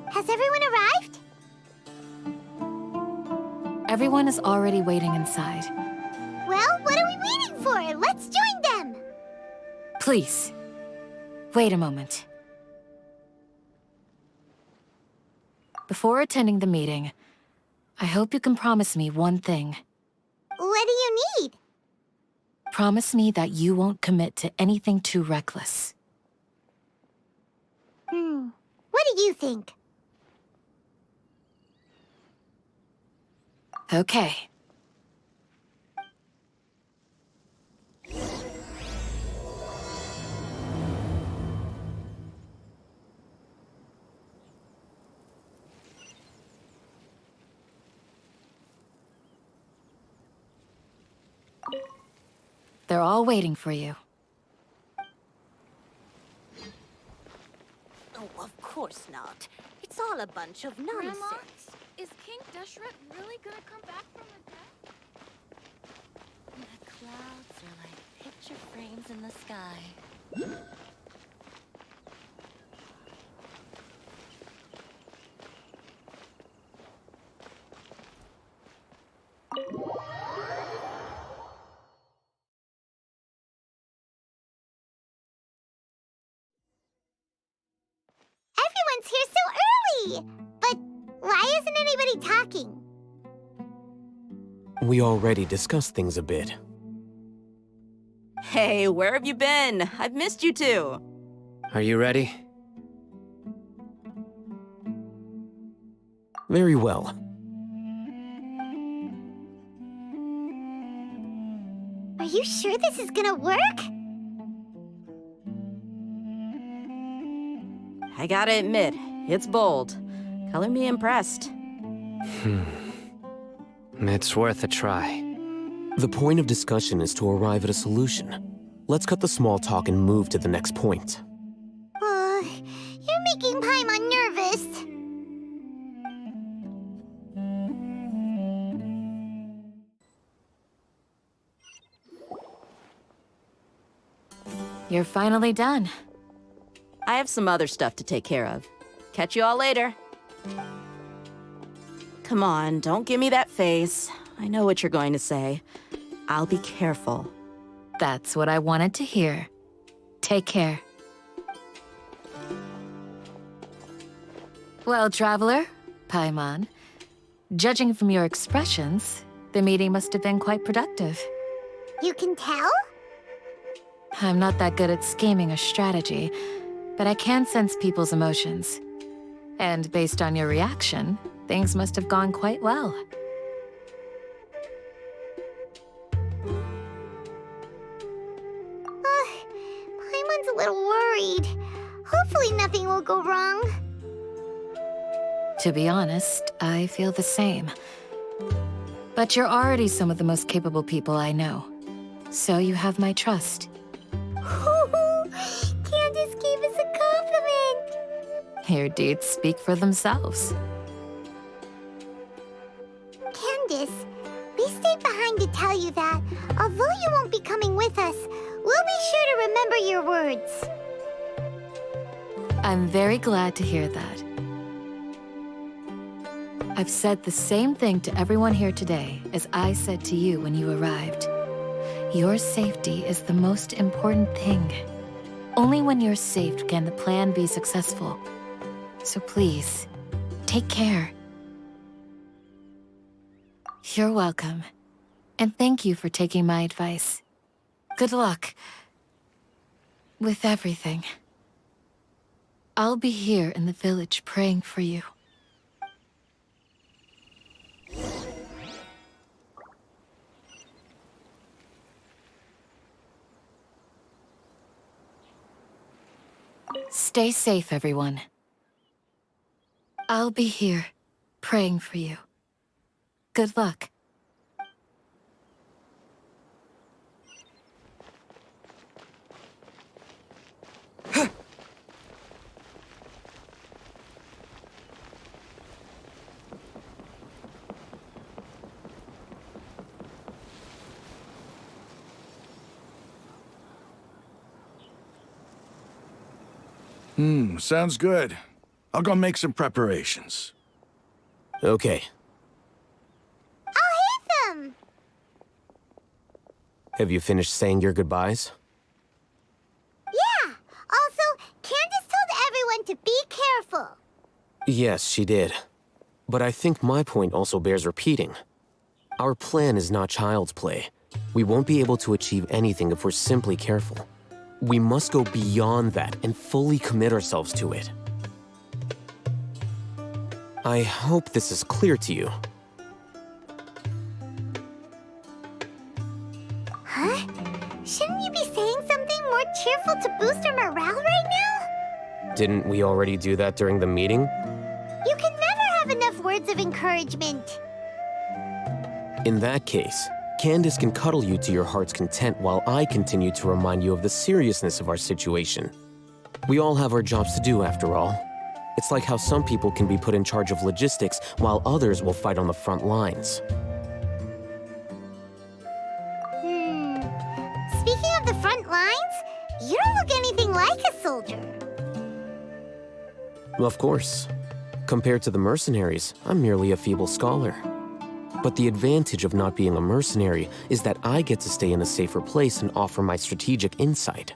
Has everyone arrived? Everyone is already waiting inside. Well, what are we waiting for? Let's join them! Please, wait a moment. Before attending the meeting, I hope you can promise me one thing. What do you need? Promise me that you won't commit to anything too reckless. What do you think? Okay. They're all waiting for you. Oh, of course not. It's all a bunch of nonsense. Grandma, is King Deshret really gonna come back from the dead? The clouds are like picture frames in the sky. Everyone's here so early! But why isn't anybody talking? We already discussed things a bit. Hey, where have you been? I've missed you too. Are you ready? Very well. Are you sure this is gonna work? I gotta admit, it's bold. Color me impressed. It's worth a try. The point of discussion is to arrive at a solution. Let's cut the small talk and move to the next point. You're making Paimon nervous. You're finally done. I have some other stuff to take care of. Catch you all later. Come on, don't give me that face. I know what you're going to say. I'll be careful. That's what I wanted to hear. Take care. Well, Traveler, Paimon, judging from your expressions, the meeting must have been quite productive. You can tell? I'm not that good at scheming or strategy, but I can sense people's emotions. And based on your reaction, things must have gone quite well. Paimon's a little worried. Hopefully nothing will go wrong. To be honest, I feel the same. But you're already some of the most capable people I know. So you have my trust. Candace gave us a compliment! Your deeds speak for themselves. Candace, we stayed behind to tell you that, although you won't be coming with us, we'll be sure to remember your words. I'm very glad to hear that. I've said the same thing to everyone here today as I said to you when you arrived. Your safety is the most important thing. Only when you're safe can the plan be successful. So please, take care. You're welcome. And thank you for taking my advice. Good luck with everything. I'll be here in the village praying for you. Stay safe, everyone. I'll be here, praying for you. Good luck. Sounds good. I'll go make some preparations. Okay. I'll hit them! Have you finished saying your goodbyes? Yeah! Also, Candace told everyone to be careful. Yes, she did. But I think my point also bears repeating. Our plan is not child's play. We won't be able to achieve anything if we're simply careful. We must go beyond that and fully commit ourselves to it. I hope this is clear to you. Huh? Shouldn't you be saying something more cheerful to boost our morale right now? Didn't we already do that during the meeting? You can never have enough words of encouragement. In that case, Candace can cuddle you to your heart's content while I continue to remind you of the seriousness of our situation. We all have our jobs to do, after all. It's like how some people can be put in charge of logistics while others will fight on the front lines. Speaking of the front lines, you don't look anything like a soldier. Of course. Compared to the mercenaries, I'm merely a feeble scholar. But the advantage of not being a mercenary is that I get to stay in a safer place and offer my strategic insight.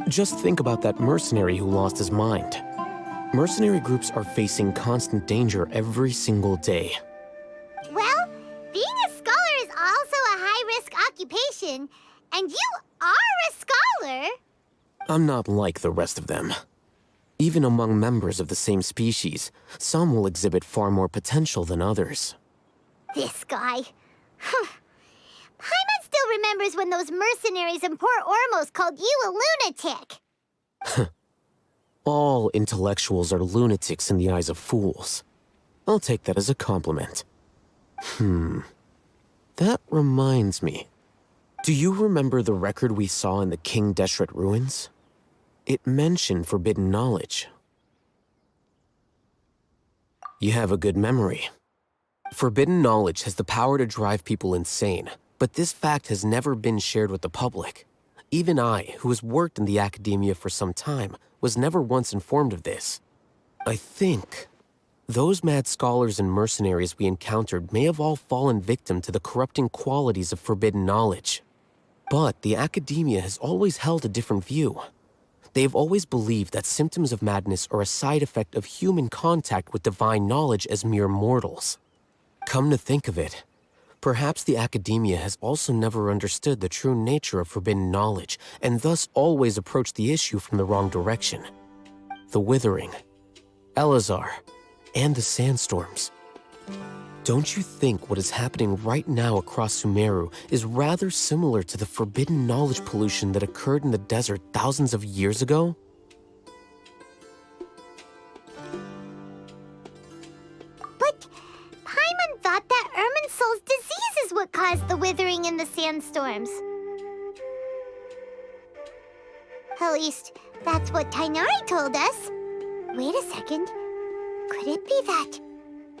Just think about that mercenary who lost his mind. Mercenary groups are facing constant danger every single day. Well, being a scholar is also a high-risk occupation, and you are a scholar. I'm not like the rest of them. Even among members of the same species, some will exhibit far more potential than others. This guy. Paimon still remembers when those mercenaries in Port Ormos called you a lunatic. All intellectuals are lunatics in the eyes of fools. I'll take that as a compliment. That reminds me. Do you remember the record we saw in the King Deshret ruins? It mentioned forbidden knowledge. You have a good memory. Forbidden knowledge has the power to drive people insane, but this fact has never been shared with the public. Even I, who has worked in the academia for some time, was never once informed of this. I think those mad scholars and mercenaries we encountered may have all fallen victim to the corrupting qualities of forbidden knowledge. But the academia has always held a different view. They have always believed that symptoms of madness are a side effect of human contact with divine knowledge as mere mortals. Come to think of it, perhaps the academia has also never understood the true nature of forbidden knowledge, and thus always approached the issue from the wrong direction. The Withering, Elazar, and the Sandstorms. Don't you think what is happening right now across Sumeru is rather similar to the forbidden knowledge pollution that occurred in the desert thousands of years ago? But Paimon thought that Irminsul's disease is what caused the withering and the sandstorms. At least, that's what Tainari told us. Wait a second. Could it be that?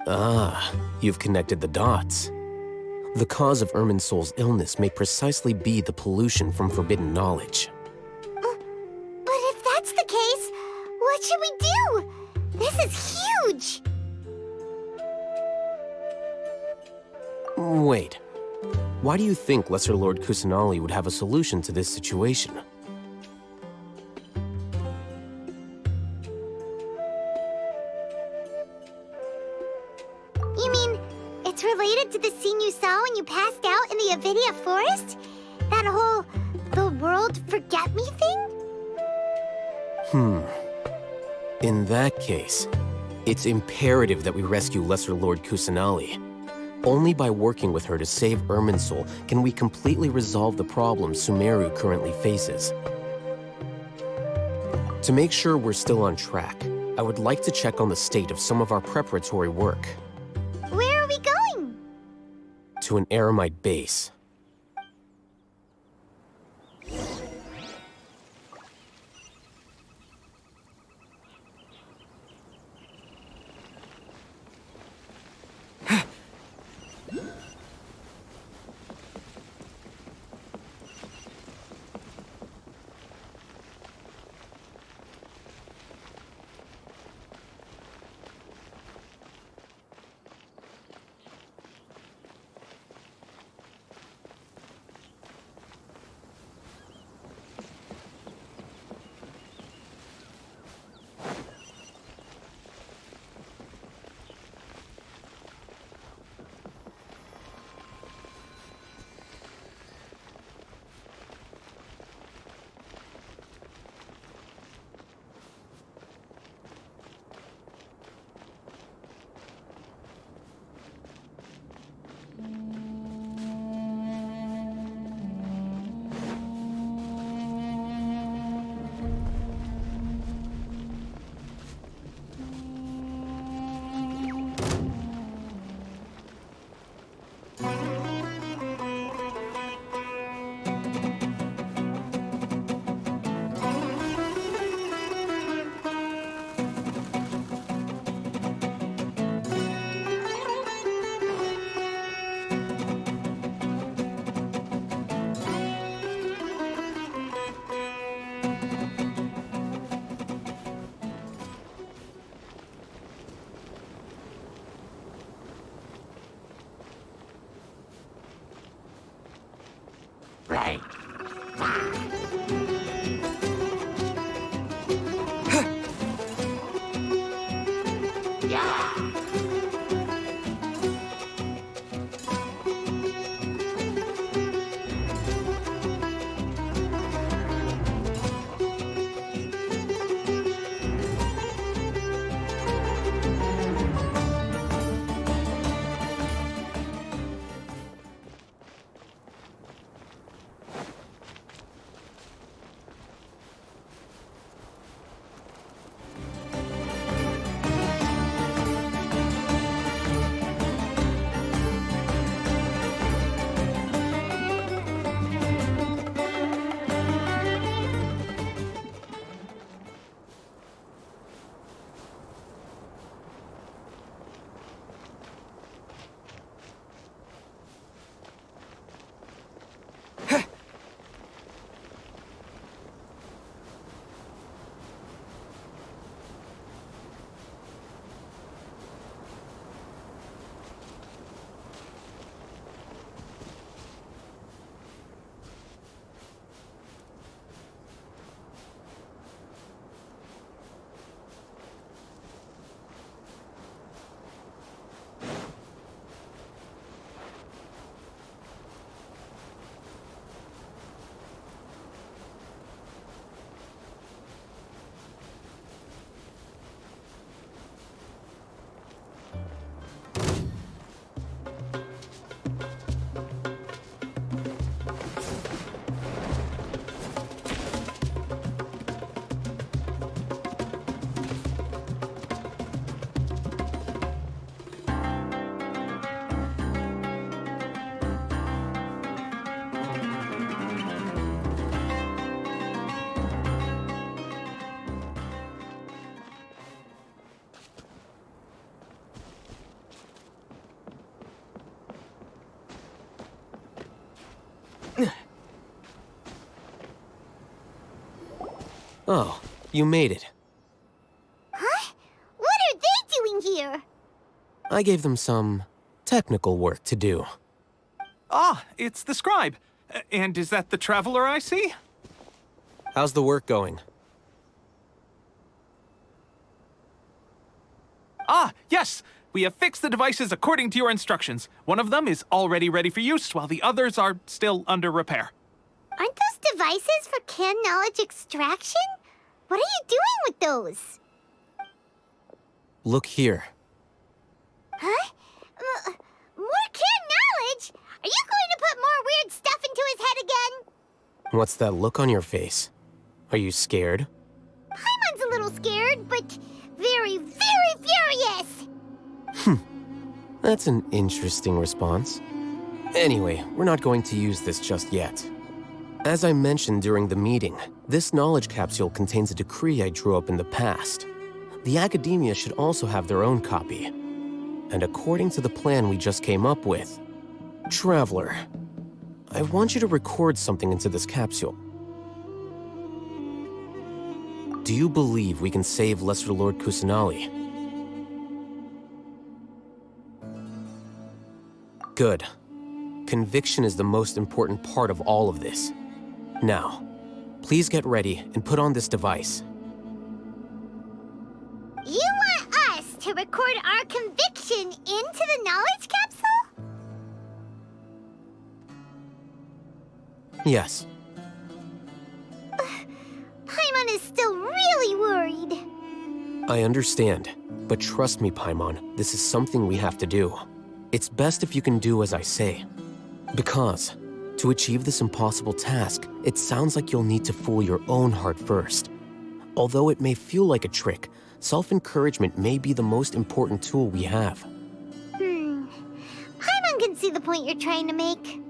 Ah, you've connected the dots. The cause of Irminsul's illness may precisely be the pollution from forbidden knowledge. But if that's the case, what should we do? This is huge! Wait. Why do you think Lesser Lord Kusanali would have a solution to this situation? You mean, it's related to the scene you saw when you passed out in the Avidia forest? That whole, the world forget me thing? In that case, it's imperative that we rescue Lesser Lord Kusanali. Only by working with her to save Irminsul can we completely resolve the problems Sumeru currently faces. To make sure we're still on track, I would like to check on the state of some of our preparatory work. Where are we going? To an Eremite base. Oh, you made it. Huh? What are they doing here? I gave them some technical work to do. Ah, it's the scribe. And is that the traveler I see? How's the work going? Ah, yes! We have fixed the devices according to your instructions. One of them is already ready for use, while the others are still under repair. Aren't those devices for can knowledge extraction? What are you doing with those? Look here. Huh? More can knowledge? Are you going to put more weird stuff into his head again? What's that look on your face? Are you scared? I'm little scared, but very, very furious! That's an interesting response. Anyway, we're not going to use this just yet. As I mentioned during the meeting, this knowledge capsule contains a decree I drew up in the past. The academia should also have their own copy. And according to the plan we just came up with, Traveler, I want you to record something into this capsule. Do you believe we can save Lesser Lord Kusanali? Good. Conviction is the most important part of all of this. Now, please get ready and put on this device. You want us to record our conviction into the knowledge capsule? Yes. Paimon is still really worried. I understand, but trust me, Paimon, this is something we have to do. It's best if you can do as I say. Because, to achieve this impossible task, it sounds like you'll need to fool your own heart first. Although it may feel like a trick, self-encouragement may be the most important tool we have. Paimon can see the point you're trying to make.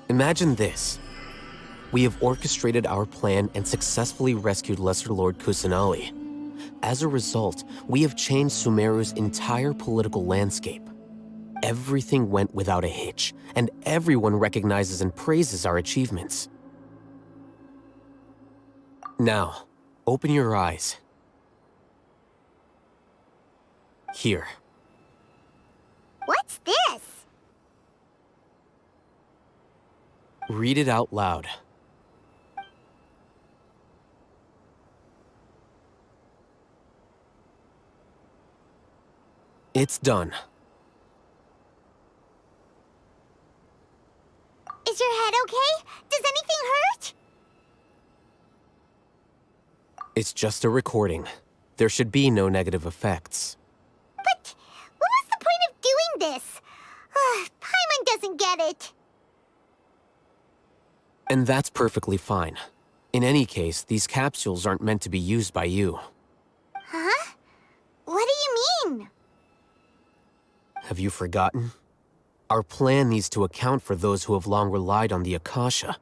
Imagine this. We have orchestrated our plan and successfully rescued Lesser Lord Kusanali. As a result, we have changed Sumeru's entire political landscape. Everything went without a hitch, and everyone recognizes and praises our achievements. Now, open your eyes. Here. What's this? Read it out loud. It's done. Is your head okay? Does anything hurt? It's just a recording. There should be no negative effects. But what was the point of doing this? Paimon doesn't get it. And that's perfectly fine. In any case, these capsules aren't meant to be used by you. Huh? What do you mean? Have you forgotten? Our plan needs to account for those who have long relied on the Akasha.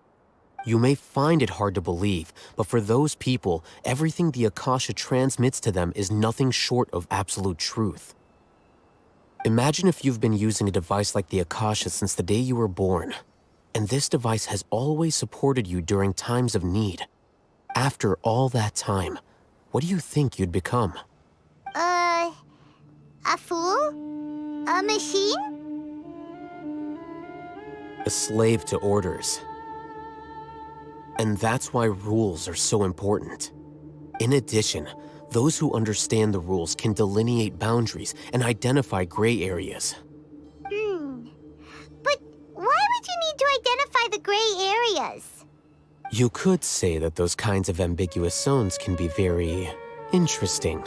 You may find it hard to believe, but for those people, everything the Akasha transmits to them is nothing short of absolute truth. Imagine if you've been using a device like the Akasha since the day you were born, and this device has always supported you during times of need. After all that time, what do you think you'd become? A fool? A machine? A slave to orders. And that's why rules are so important. In addition, those who understand the rules can delineate boundaries and identify gray areas. But why would you need to identify the gray areas? You could say that those kinds of ambiguous zones can be very interesting.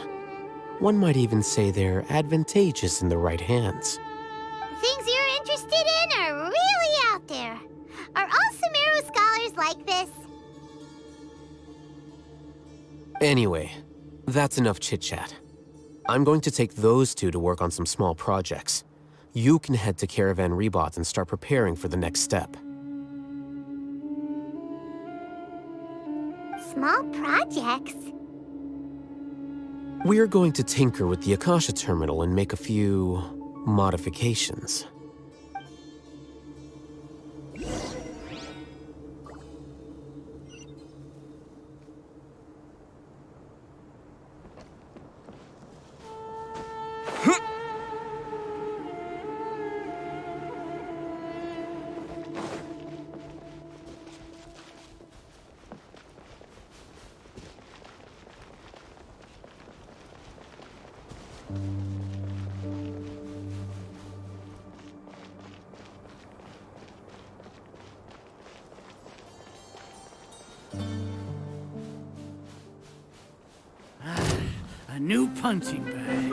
One might even say they're advantageous in the right hands. Things you're interested in are really out there. Are all Sumeru scholars like this? Anyway, that's enough chit-chat. I'm going to take those two to work on some small projects. You can head to Caravan Rebot and start preparing for the next step. Small projects? We're going to tinker with the Akasha terminal and make a few modifications. A new punching bag.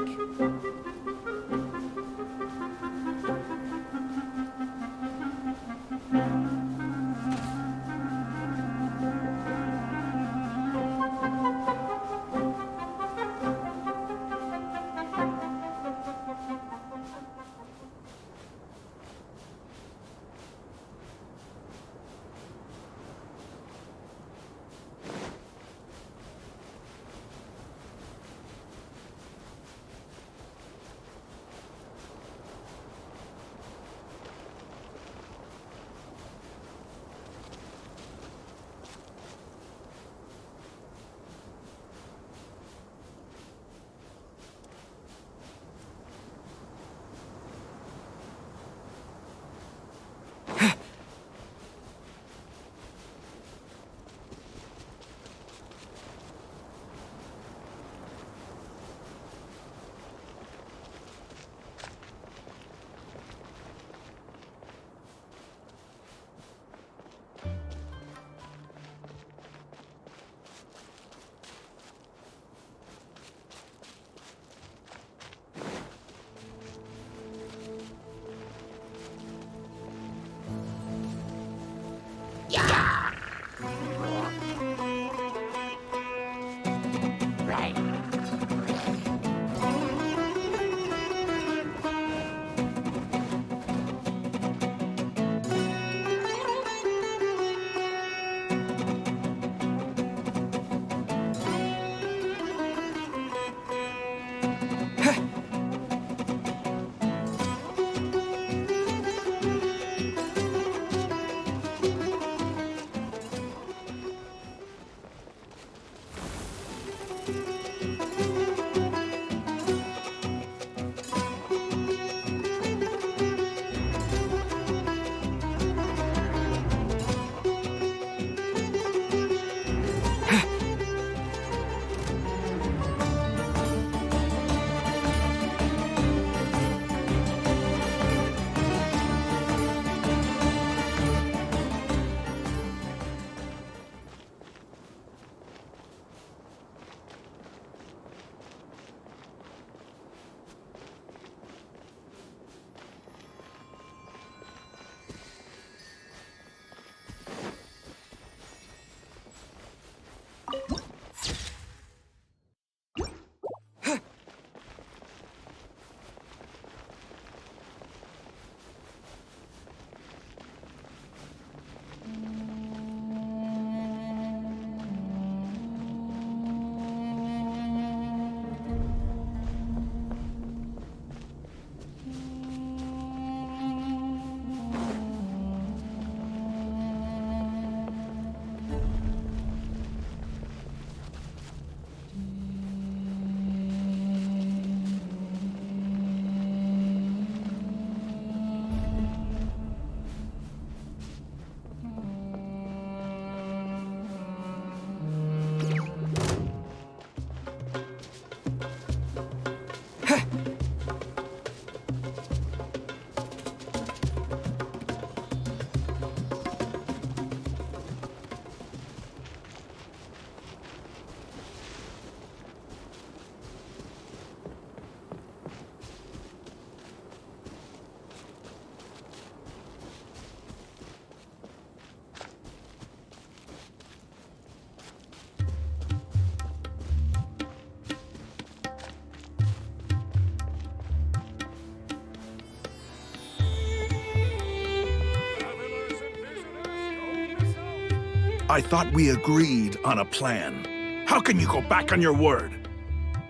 I thought we agreed on a plan. How can you go back on your word?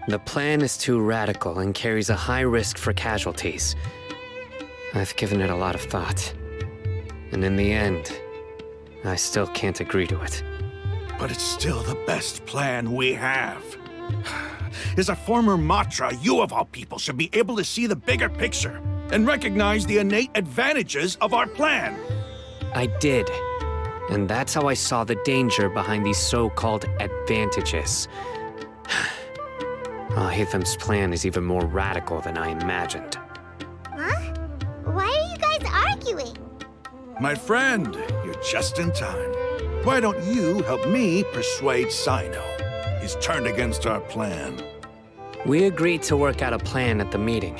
The plan is too radical and carries a high risk for casualties. I've given it a lot of thought. And in the end, I still can't agree to it. But it's still the best plan we have. As a former Matra, you of all people should be able to see the bigger picture and recognize the innate advantages of our plan. I did. And that's how I saw the danger behind these so-called advantages. Al-Haytham's plan is even more radical than I imagined. Huh? Why are you guys arguing? My friend, you're just in time. Why don't you help me persuade Sino? He's turned against our plan. We agreed to work out a plan at the meeting.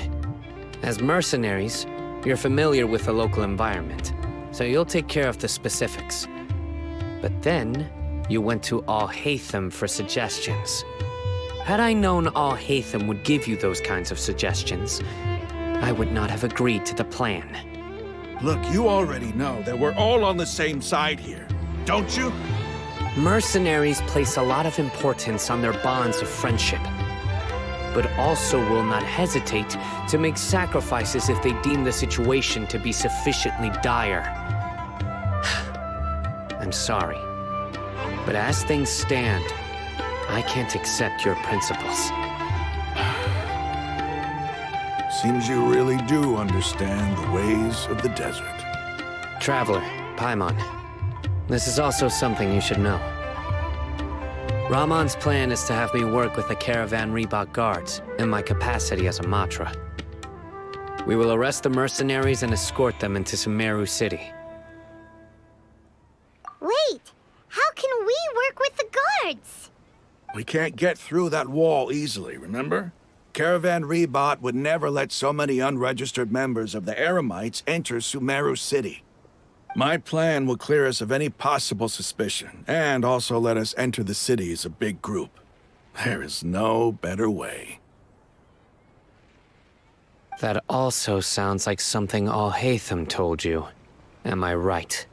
As mercenaries, you're familiar with the local environment, so you'll take care of the specifics. But then, you went to Al-Haytham for suggestions. Had I known Al-Haytham would give you those kinds of suggestions, I would not have agreed to the plan. Look, you already know that we're all on the same side here, don't you? Mercenaries place a lot of importance on their bonds of friendship, but also will not hesitate to make sacrifices if they deem the situation to be sufficiently dire. I'm sorry, but as things stand, I can't accept your principles. Seems you really do understand the ways of the desert. Traveler, Paimon, this is also something you should know. Rahman's plan is to have me work with the Caravan Reebok guards in my capacity as a Matra. We will arrest the mercenaries and escort them into Sumeru City. Wait, how can we work with the guards? We can't get through that wall easily, remember? Caravan Reebok would never let so many unregistered members of the Eremites enter Sumeru City. My plan will clear us of any possible suspicion, and also let us enter the city as a big group. There is no better way. That also sounds like something Al-Haytham told you. Am I right?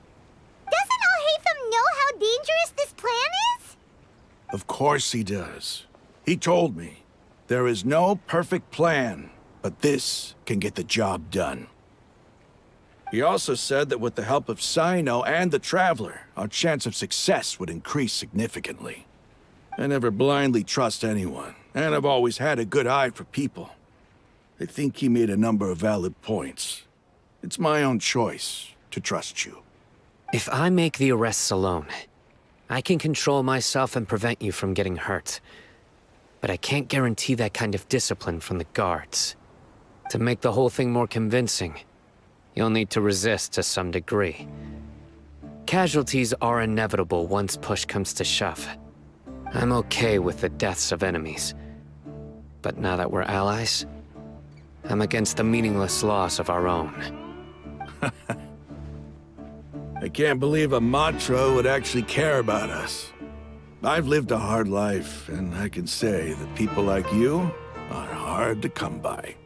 Doesn't Al-Haytham know how dangerous this plan is? Of course he does. He told me, there is no perfect plan, but this can get the job done. He also said that with the help of Sino and the Traveler, our chance of success would increase significantly. I never blindly trust anyone, and I've always had a good eye for people. I think he made a number of valid points. It's my own choice to trust you. If I make the arrests alone, I can control myself and prevent you from getting hurt. But I can't guarantee that kind of discipline from the guards. To make the whole thing more convincing, you'll need to resist to some degree. Casualties are inevitable once push comes to shove. I'm okay with the deaths of enemies. But now that we're allies, I'm against the meaningless loss of our own. I can't believe a Matra would actually care about us. I've lived a hard life, and I can say that people like you are hard to come by.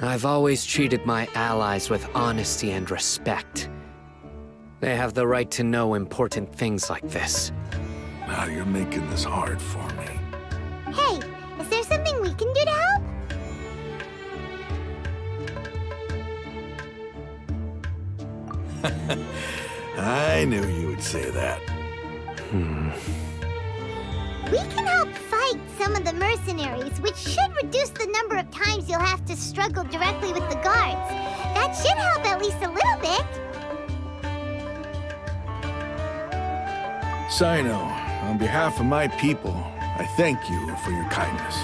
I've always treated my allies with honesty and respect. They have the right to know important things like this. Now you're making this hard for me. Hey, is there something we can do to help? I knew you would say that. We can help fight some of the mercenaries, which should reduce the number of times you'll have to struggle directly with the guards. That should help at least a little bit. Sino, on behalf of my people, I thank you for your kindness.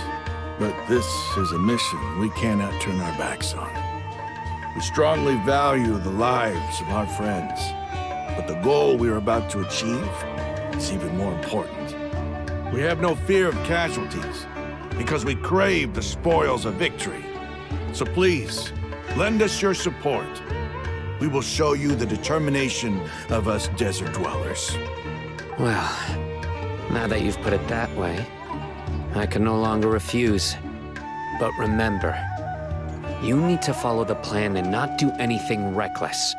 But this is a mission we cannot turn our backs on. We strongly value the lives of our friends, but the goal we are about to achieve is even more important. We have no fear of casualties, because we crave the spoils of victory. So please, lend us your support. We will show you the determination of us desert dwellers. Well, now that you've put it that way, I can no longer refuse. But remember, you need to follow the plan and not do anything reckless.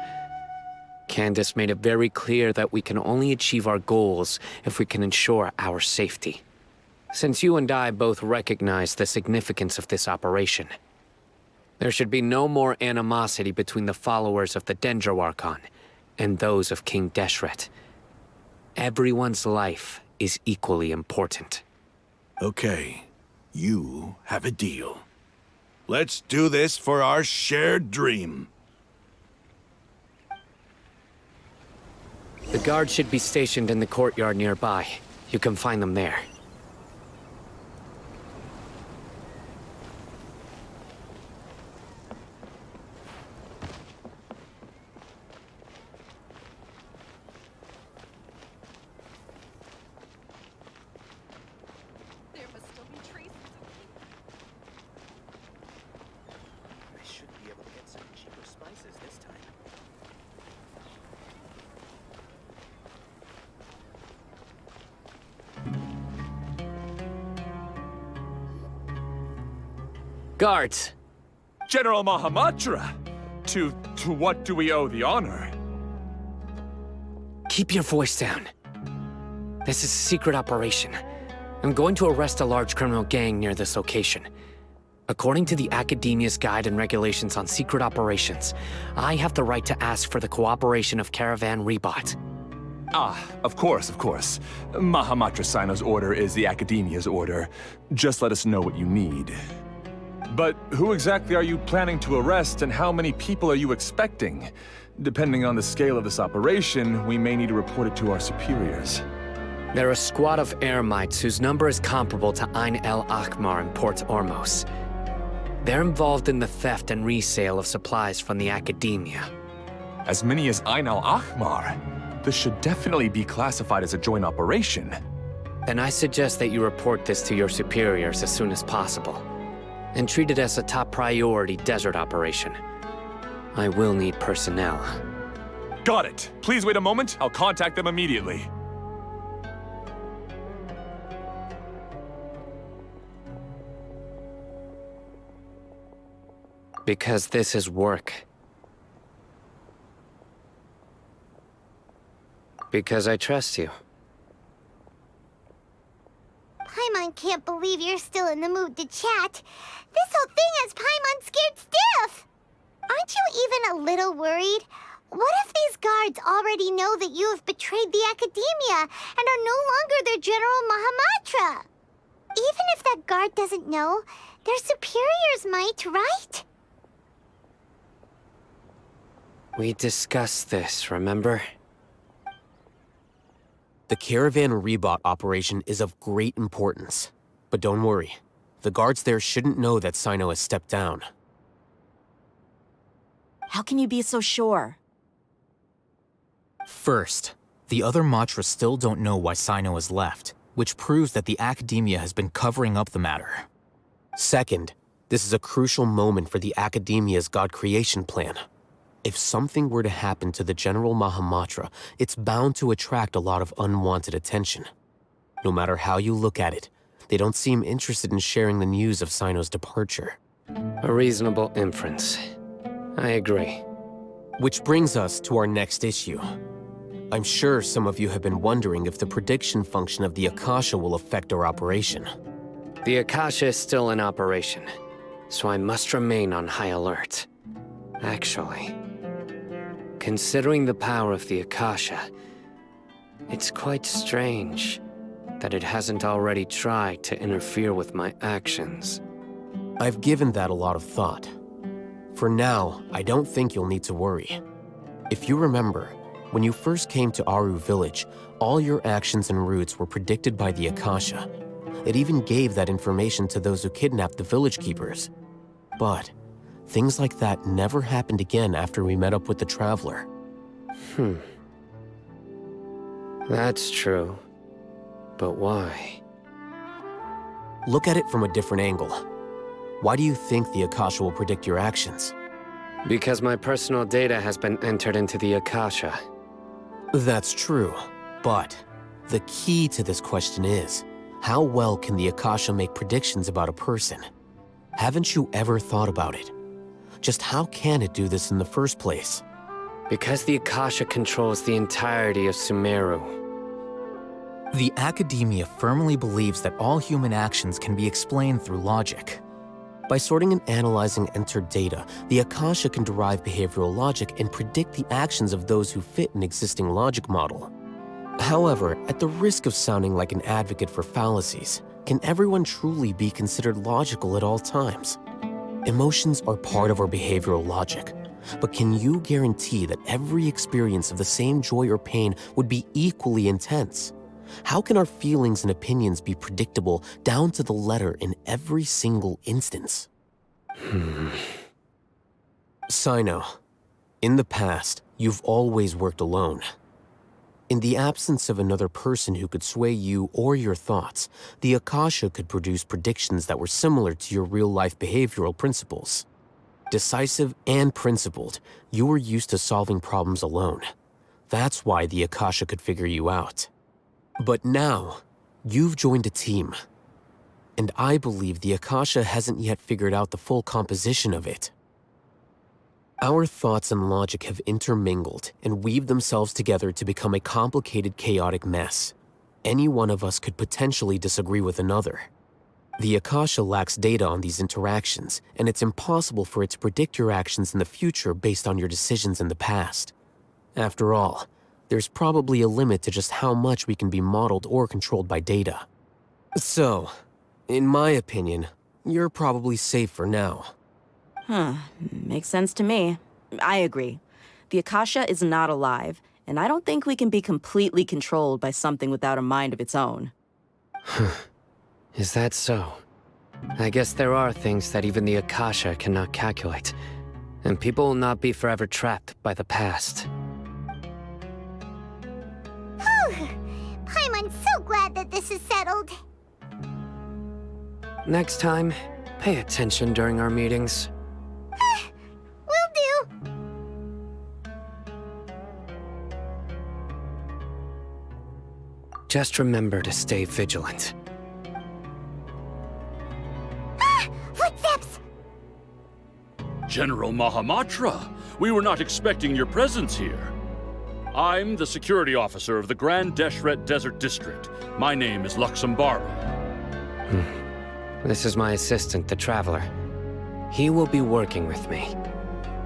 Candace made it very clear that we can only achieve our goals if we can ensure our safety. Since you and I both recognize the significance of this operation, there should be no more animosity between the followers of the 3.2 Archon and those of King Deshret. Everyone's life is equally important. Okay, you have a deal. Let's do this for our shared dream. The guards should be stationed in the courtyard nearby. You can find them there. There must still be traces of King. I should be able to get some cheaper spices this time. Guards! General Mahamatra! To what do we owe the honor? Keep your voice down. This is a secret operation. I'm going to arrest a large criminal gang near this location. According to the Academia's Guide and Regulations on Secret Operations, I have the right to ask for the cooperation of Caravan Rebot. Ah, of course, of course. Mahamatra Sino's order is the Academia's order. Just let us know what you need. But who exactly are you planning to arrest, and how many people are you expecting? Depending on the scale of this operation, we may need to report it to our superiors. They're a squad of Eremites whose number is comparable to Ain el Akhmar in Port Ormos. They're involved in the theft and resale of supplies from the Academia. As many as Ain al Akhmar? This should definitely be classified as a joint operation. Then I suggest that you report this to your superiors as soon as possible, and treat it as a top priority desert operation. I will need personnel. Got it. Please wait a moment. I'll contact them immediately. Because this is work. Because I trust you. Paimon can't believe you're still in the mood to chat. This whole thing has Paimon scared stiff. Aren't you even a little worried? What if these guards already know that you have betrayed the Academia and are no longer their General Mahamatra? Even if that guard doesn't know, their superiors might, right? We discussed this, remember? The Caravan Rebot operation is of great importance. But don't worry, the guards there shouldn't know that Sino has stepped down. How can you be so sure? First, the other Matra still don't know why Sino has left, which proves that the Academia has been covering up the matter. Second, this is a crucial moment for the Academia's God creation plan. If something were to happen to the General Mahamatra, it's bound to attract a lot of unwanted attention. No matter how you look at it, they don't seem interested in sharing the news of Sino's departure. A reasonable inference. I agree. Which brings us to our next issue. I'm sure some of you have been wondering if the prediction function of the Akasha will affect our operation. The Akasha is still in operation, so I must remain on high alert. Actually, considering the power of the Akasha, it's quite strange that it hasn't already tried to interfere with my actions. I've given that a lot of thought. For now, I don't think you'll need to worry. If you remember, when you first came to Aru Village, all your actions and routes were predicted by the Akasha. It even gave that information to those who kidnapped the village keepers. But things like that never happened again after we met up with the Traveler. That's true. But why? Look at it from a different angle. Why do you think the Akasha will predict your actions? Because my personal data has been entered into the Akasha. That's true, but the key to this question is, how well can the Akasha make predictions about a person? Haven't you ever thought about it? Just how can it do this in the first place? Because the Akasha controls the entirety of Sumeru. The Academia firmly believes that all human actions can be explained through logic. By sorting and analyzing entered data, the Akasha can derive behavioral logic and predict the actions of those who fit an existing logic model. However, at the risk of sounding like an advocate for fallacies, can everyone truly be considered logical at all times? Emotions are part of our behavioral logic, but can you guarantee that every experience of the same joy or pain would be equally intense? How can our feelings and opinions be predictable down to the letter in every single instance? Sino, in the past, you've always worked alone. In the absence of another person who could sway you or your thoughts, the Akasha could produce predictions that were similar to your real-life behavioral principles. Decisive and principled, you were used to solving problems alone. That's why the Akasha could figure you out. But now, you've joined a team. And I believe the Akasha hasn't yet figured out the full composition of it. Our thoughts and logic have intermingled and weaved themselves together to become a complicated, chaotic mess. Any one of us could potentially disagree with another. The Akasha lacks data on these interactions, and it's impossible for it to predict your actions in the future based on your decisions in the past. After all, there's probably a limit to just how much we can be modeled or controlled by data. So, in my opinion, you're probably safe for now. Makes sense to me. I agree. The Akasha is not alive, and I don't think we can be completely controlled by something without a mind of its own. Is that so? I guess there are things that even the Akasha cannot calculate, and people will not be forever trapped by the past. Paimon's so glad that this is settled. Next time, pay attention during our meetings. Will do. Just remember to stay vigilant. Footsteps! General Mahamatra, we were not expecting your presence here. I'm the security officer of the Grand Deshret Desert District. My name is Luxembarba. This is my assistant, the Traveler. He will be working with me.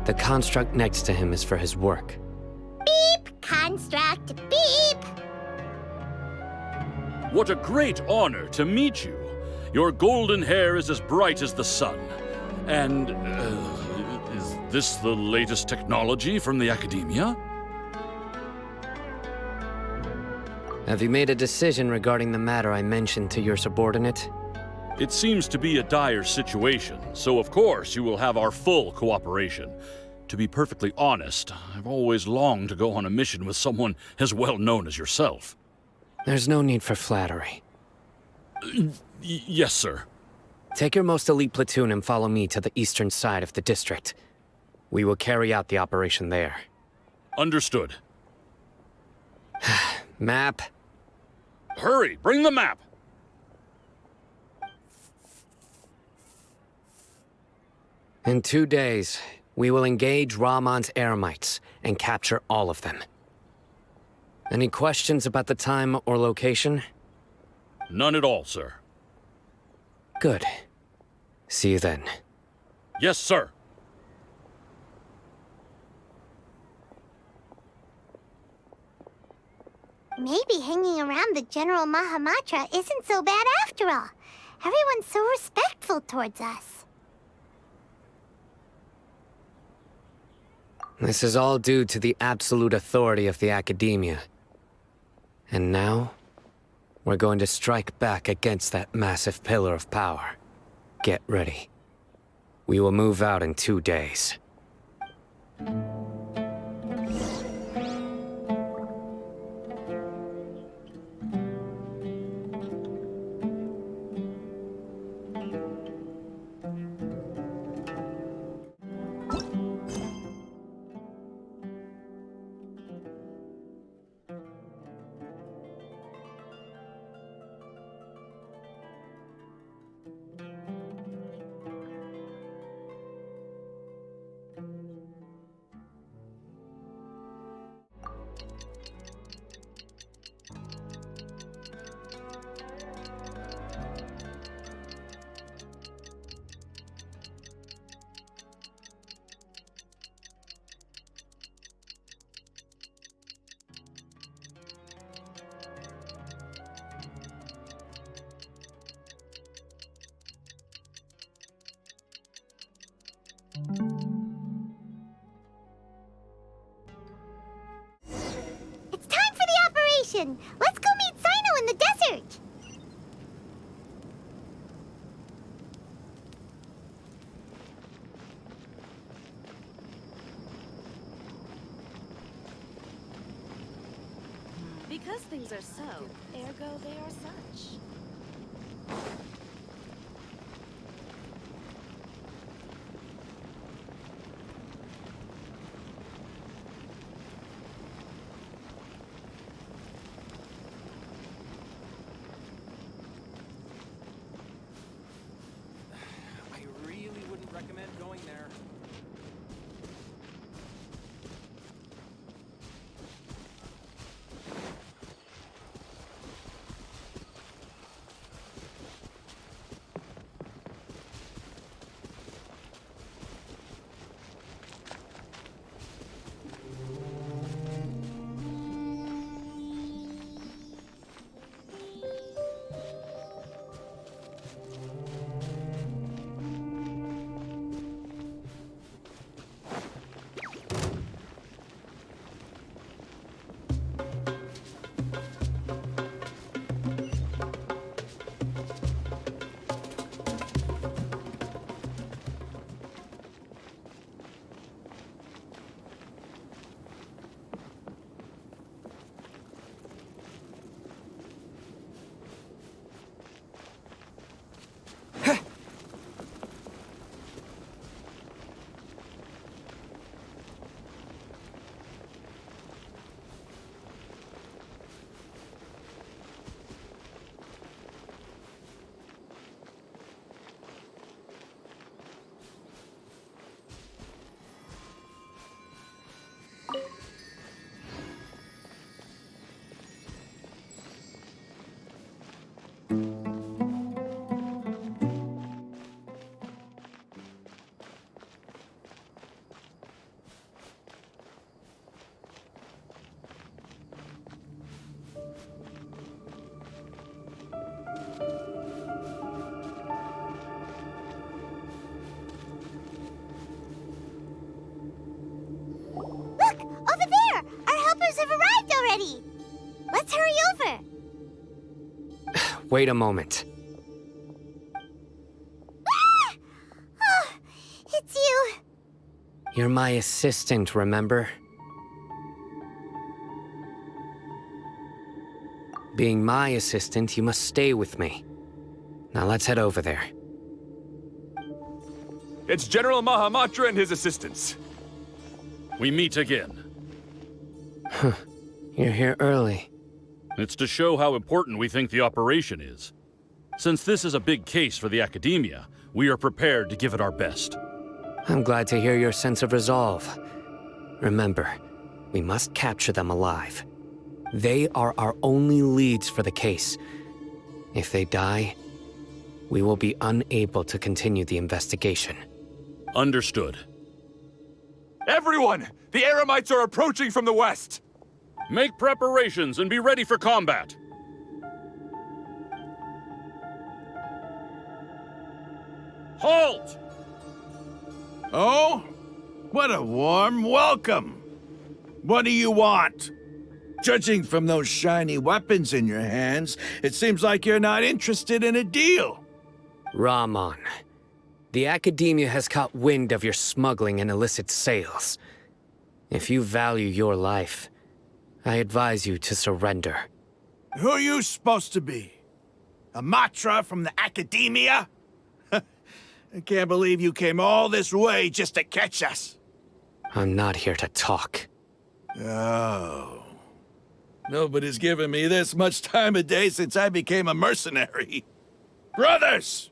The construct next to him is for his work. Beep! Construct, beep! What a great honor to meet you. Your golden hair is as bright as the sun. And, is this the latest technology from the Academia? Have you made a decision regarding the matter I mentioned to your subordinate? It seems to be a dire situation, so of course you will have our full cooperation. To be perfectly honest, I've always longed to go on a mission with someone as well known as yourself. There's no need for flattery. Yes, sir. Take your most elite platoon and follow me to the eastern side of the district. We will carry out the operation there. Understood. Map. Hurry, bring the map! In 2 days, we will engage Rahman's Eremites and capture all of them. Any questions about the time or location? None at all, sir. Good. See you then. Yes, sir. Maybe hanging around the General Mahamatra isn't so bad after all. Everyone's so respectful towards us. This is all due to the absolute authority of the Academia. And now, we're going to strike back against that massive pillar of power. Get ready. We will move out in 2 days. It's time for the operation! Let's go meet Sino in the desert! Because things are so, ergo they are such. I really wouldn't recommend going there. others have arrived already. Let's hurry over. Wait a moment. Ah! Oh, it's you. You're my assistant, remember? Being my assistant, you must stay with me. Now let's head over there. It's General Mahamatra and his assistants. We meet again. You're here early. It's to show how important we think the operation is. Since this is a big case for the Academia, we are prepared to give it our best. I'm glad to hear your sense of resolve. Remember, we must capture them alive. They are our only leads for the case. If they die, we will be unable to continue the investigation. Understood. Everyone! The Eremites are approaching from the west! Make preparations and be ready for combat. Halt! Oh? What a warm welcome! What do you want? Judging from those shiny weapons in your hands, it seems like you're not interested in a deal. Rahman, the Academia has caught wind of your smuggling and illicit sales. If you value your life, I advise you to surrender. Who are you supposed to be? A Matra from the Academia? I can't believe you came all this way just to catch us. I'm not here to talk. Oh. Nobody's given me this much time of day since I became a mercenary. Brothers!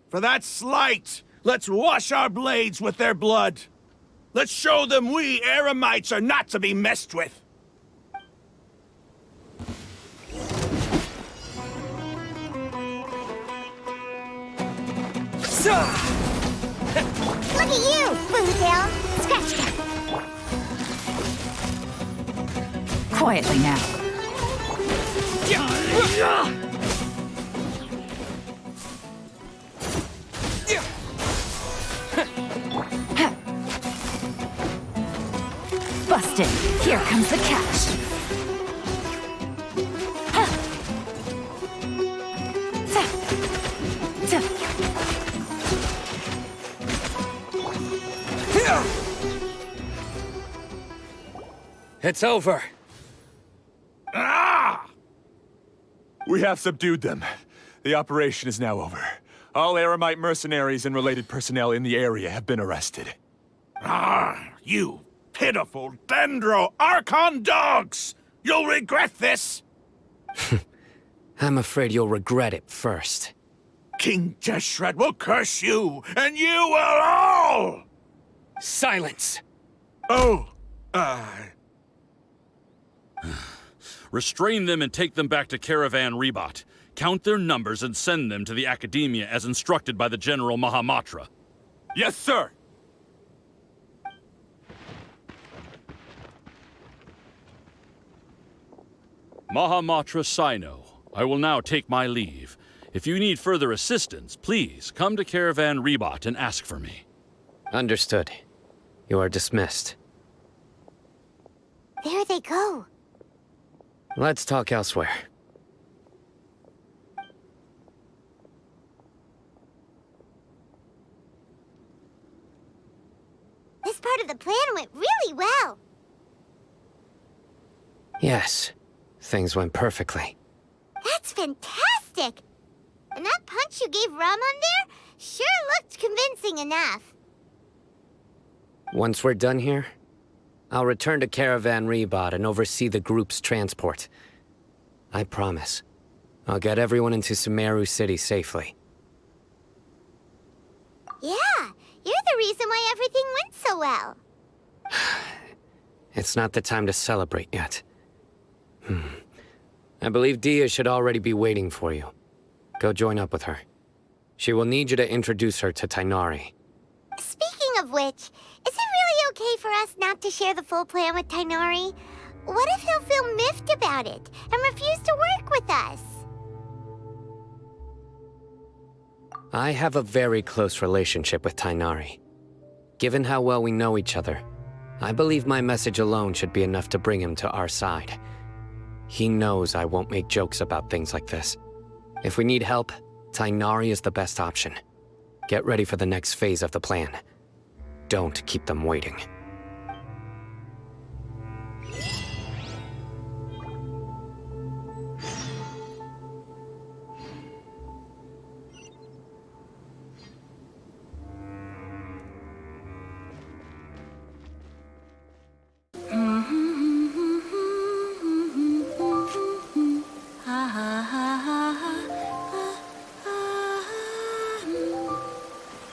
For that slight, let's wash our blades with their blood. Let's show them we Eremites are not to be messed with. Look at you, Boozle. Scratch that. Quietly now. Busted. Here comes the catch. It's over. Ah! We have subdued them. The operation is now over. All Eremite mercenaries and related personnel in the area have been arrested. Ah, you pitiful Dendro Archon dogs! You'll regret this! I'm afraid you'll regret it first. King Deshret will curse you, and you will all! Silence! Oh, Restrain them and take them back to Caravan Rebot. Count their numbers and send them to the Academia as instructed by the General Mahamatra. Yes, sir! Mahamatra Sino, I will now take my leave. If you need further assistance, please come to Caravan Rebot and ask for me. Understood. You are dismissed. There they go. Let's talk elsewhere. This part of the plan went really well. Yes, things went perfectly. That's fantastic! And that punch you gave Rahman there sure looked convincing enough. Once we're done here, I'll return to Caravan Rebot and oversee the group's transport. I promise. I'll get everyone into Sumeru City safely. Yeah, you're the reason why everything went so well. It's not the time to celebrate yet. I believe Dia should already be waiting for you. Go join up with her. She will need you to introduce her to Tainari. Speaking of which, is it really okay for us not to share the full plan with Tainari? What if he'll feel miffed about it and refuse to work with us? I have a very close relationship with Tainari. Given how well we know each other, I believe my message alone should be enough to bring him to our side. He knows I won't make jokes about things like this. If we need help, Tainari is the best option. Get ready for the next phase of the plan. Don't keep them waiting.